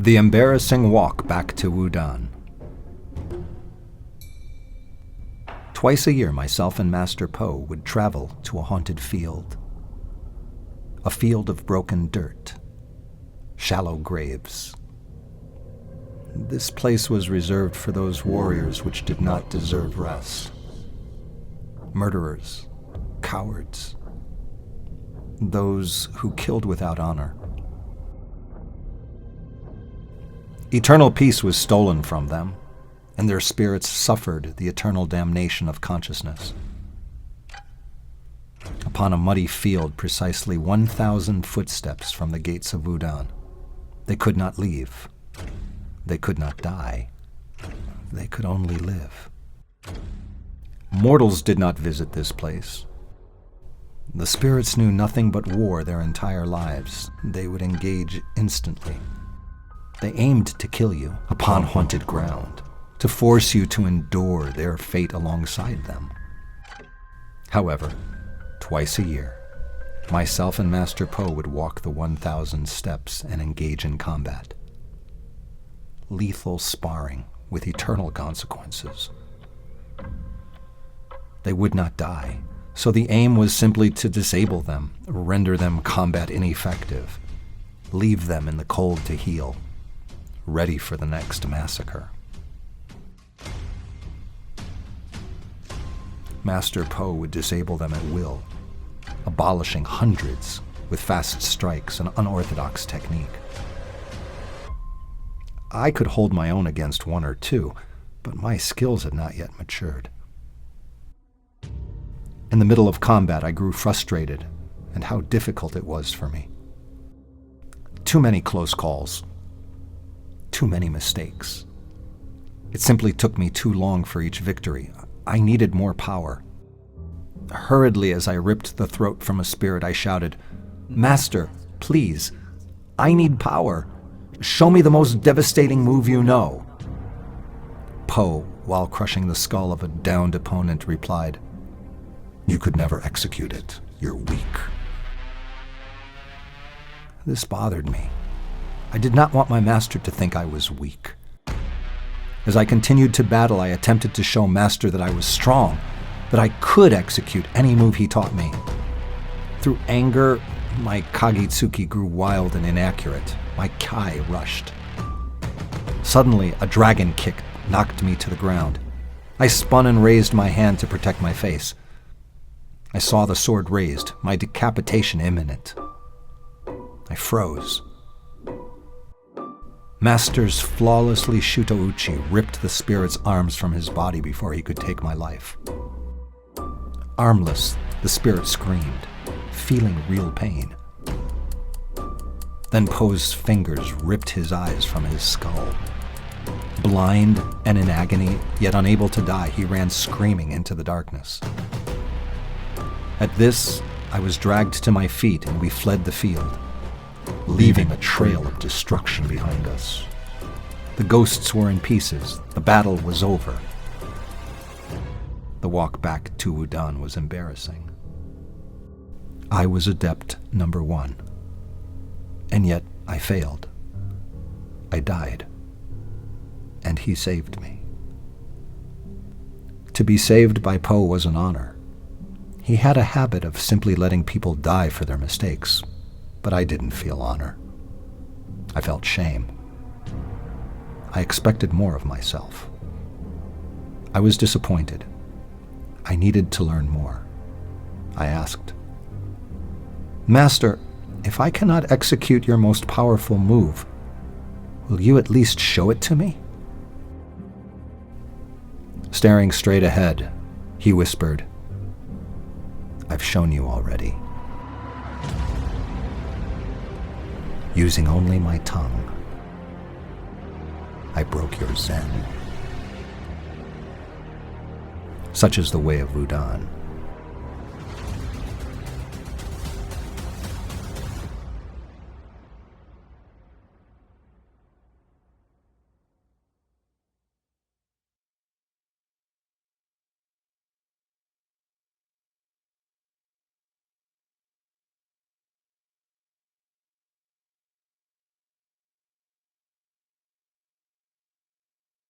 The embarrassing walk back to Wudan. Twice a year, myself and Master Po would travel to a haunted field. A field of broken dirt, shallow graves. This place was reserved for those warriors which did not deserve rest. Murderers, cowards, those who killed without honor. Eternal peace was stolen from them, and their spirits suffered the eternal damnation of consciousness. Upon a muddy field precisely 1,000 footsteps from the gates of wudan, they could not leave. They could not die. They could only live. Mortals did not visit this place. The spirits knew nothing but war their entire lives. They would engage instantly. They aimed to kill you upon haunted ground, to force you to endure their fate alongside them. However, twice a year, myself and Master Po would walk the 1,000 steps and engage in combat. Lethal sparring with eternal consequences. They would not die, so the aim was simply to disable them, render them combat ineffective, leave them in the cold to heal, ready for the next massacre. Master Po would disable them at will, abolishing hundreds with fast strikes and unorthodox technique. I could hold my own against one or two, but my skills had not yet matured. In the middle of combat, I grew frustrated, and how difficult it was for me. Too many close calls. Too many mistakes. It simply took me too long for each victory. I needed more power. Hurriedly, as I ripped the throat from a spirit, I shouted, "Master, please, I need power. Show me the most devastating move you know." Po, while crushing the skull of a downed opponent, replied, "You could never execute it. You're weak." This bothered me. I did not want my master to think I was weak. As I continued to battle, I attempted to show Master that I was strong, that I could execute any move he taught me. Through anger, my Kagitsuki grew wild and inaccurate. My Kai rushed. Suddenly, a dragon kick knocked me to the ground. I spun and raised my hand to protect my face. I saw the sword raised, my decapitation imminent. I froze. Master's flawlessly Shutouchi ripped the spirit's arms from his body before he could take my life. Armless, the spirit screamed, feeling real pain. Then Po's fingers ripped his eyes from his skull. Blind and in agony, yet unable to die, he ran screaming into the darkness. At this, I was dragged to my feet and we fled the field, leaving a trail of destruction behind us. The ghosts were in pieces. The battle was over. The walk back to Wudan was embarrassing. I was adept number 1, and yet I failed. I died, and he saved me. To be saved by Po was an honor. He had a habit of simply letting people die for their mistakes, but I didn't feel honor. I felt shame. I expected more of myself. I was disappointed. I needed to learn more. I asked, "Master, if I cannot execute your most powerful move, will you at least show it to me?" Staring straight ahead, he whispered, "I've shown you already. Using only my tongue, I broke your Zen." Such is the way of Wudan.